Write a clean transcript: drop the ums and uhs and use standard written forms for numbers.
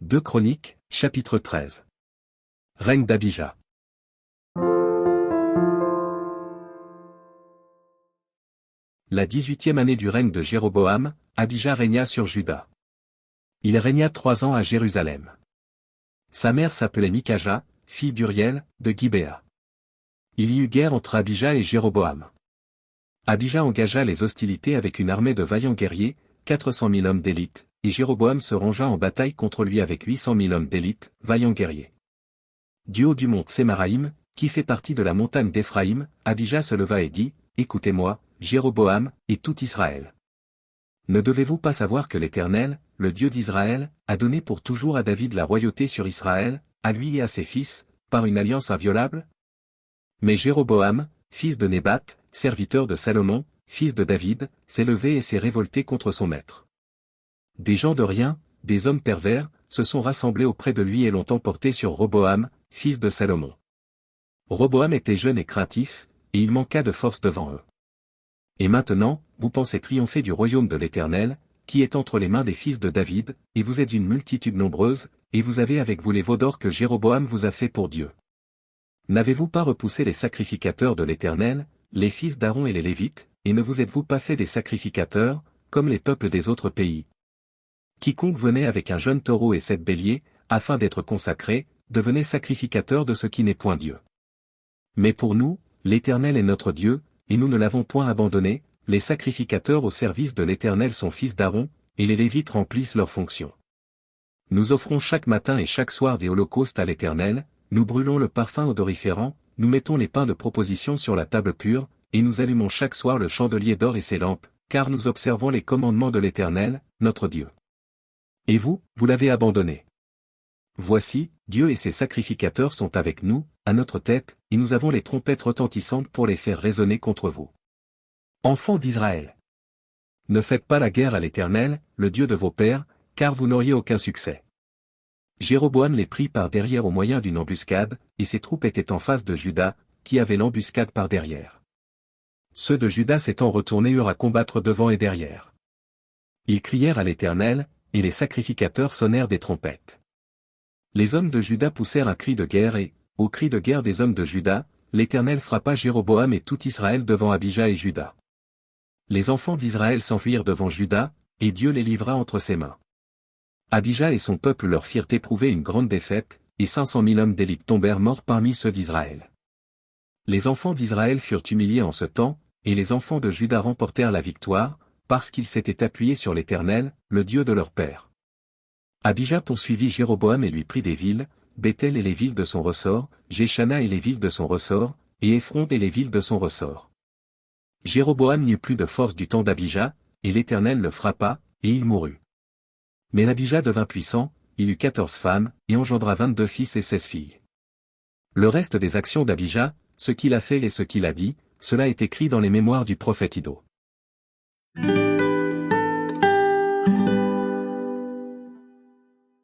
2 Chroniques, chapitre 13. Règne d'Abija. La 18e année du règne de Jéroboam, Abija régna sur Juda. Il régna 3 ans à Jérusalem. Sa mère s'appelait Mikaja, fille d'Uriel, de Gibéa. Il y eut guerre entre Abija et Jéroboam. Abija engagea les hostilités avec une armée de vaillants guerriers, 400 000 hommes d'élite, et Jéroboam se rangea en bataille contre lui avec 800 000 hommes d'élite, vaillants guerriers. Du haut du mont Tsémaraïm, qui fait partie de la montagne d'Éphraïm, Abija se leva et dit, « Écoutez-moi, Jéroboam, et tout Israël. Ne devez-vous pas savoir que l'Éternel, le Dieu d'Israël, a donné pour toujours à David la royauté sur Israël, à lui et à ses fils, par une alliance inviolable? Mais Jéroboam, fils de Nébat, serviteur de Salomon, fils de David, s'est levé et s'est révolté contre son maître. Des gens de rien, des hommes pervers, se sont rassemblés auprès de lui et l'ont emporté sur Roboam, fils de Salomon. Roboam était jeune et craintif, et il manqua de force devant eux. Et maintenant, vous pensez triompher du royaume de l'Éternel, qui est entre les mains des fils de David, et vous êtes une multitude nombreuse, et vous avez avec vous les veaux d'or que Jéroboam vous a fait pour Dieu. N'avez-vous pas repoussé les sacrificateurs de l'Éternel, les fils d'Aaron et les Lévites, et ne vous êtes-vous pas fait des sacrificateurs, comme les peuples des autres pays? Quiconque venait avec un jeune taureau et 7 béliers, afin d'être consacré, devenait sacrificateur de ce qui n'est point Dieu. Mais pour nous, l'Éternel est notre Dieu, et nous ne l'avons point abandonné, les sacrificateurs au service de l'Éternel sont fils d'Aaron, et les Lévites remplissent leurs fonctions. Nous offrons chaque matin et chaque soir des holocaustes à l'Éternel, nous brûlons le parfum odoriférant, nous mettons les pains de proposition sur la table pure, et nous allumons chaque soir le chandelier d'or et ses lampes, car nous observons les commandements de l'Éternel, notre Dieu. Et vous, vous l'avez abandonné. Voici, Dieu et ses sacrificateurs sont avec nous, à notre tête, et nous avons les trompettes retentissantes pour les faire résonner contre vous. Enfants d'Israël! Ne faites pas la guerre à l'Éternel, le Dieu de vos pères, car vous n'auriez aucun succès. Jéroboam les prit par derrière au moyen d'une embuscade, et ses troupes étaient en face de Juda, qui avait l'embuscade par derrière. Ceux de Juda s'étant retournés eurent à combattre devant et derrière. Ils crièrent à l'Éternel, et les sacrificateurs sonnèrent des trompettes. Les hommes de Juda poussèrent un cri de guerre et, au cri de guerre des hommes de Juda, l'Éternel frappa Jéroboam et tout Israël devant Abija et Juda. Les enfants d'Israël s'enfuirent devant Juda, et Dieu les livra entre ses mains. Abija et son peuple leur firent éprouver une grande défaite, et 500 000 hommes d'élite tombèrent morts parmi ceux d'Israël. Les enfants d'Israël furent humiliés en ce temps, et les enfants de Juda remportèrent la victoire, parce qu'ils s'étaient appuyés sur l'Éternel, le Dieu de leur père. Abija poursuivit Jéroboam et lui prit des villes, Béthel et les villes de son ressort, Jéchana et les villes de son ressort, et Éphron et les villes de son ressort. Jéroboam n'eut plus de force du temps d'Abija, et l'Éternel le frappa, et il mourut. Mais Abija devint puissant, il eut 14 femmes, et engendra 22 fils et 16 filles. Le reste des actions d'Abija, ce qu'il a fait et ce qu'il a dit, cela est écrit dans les mémoires du prophète Iddo.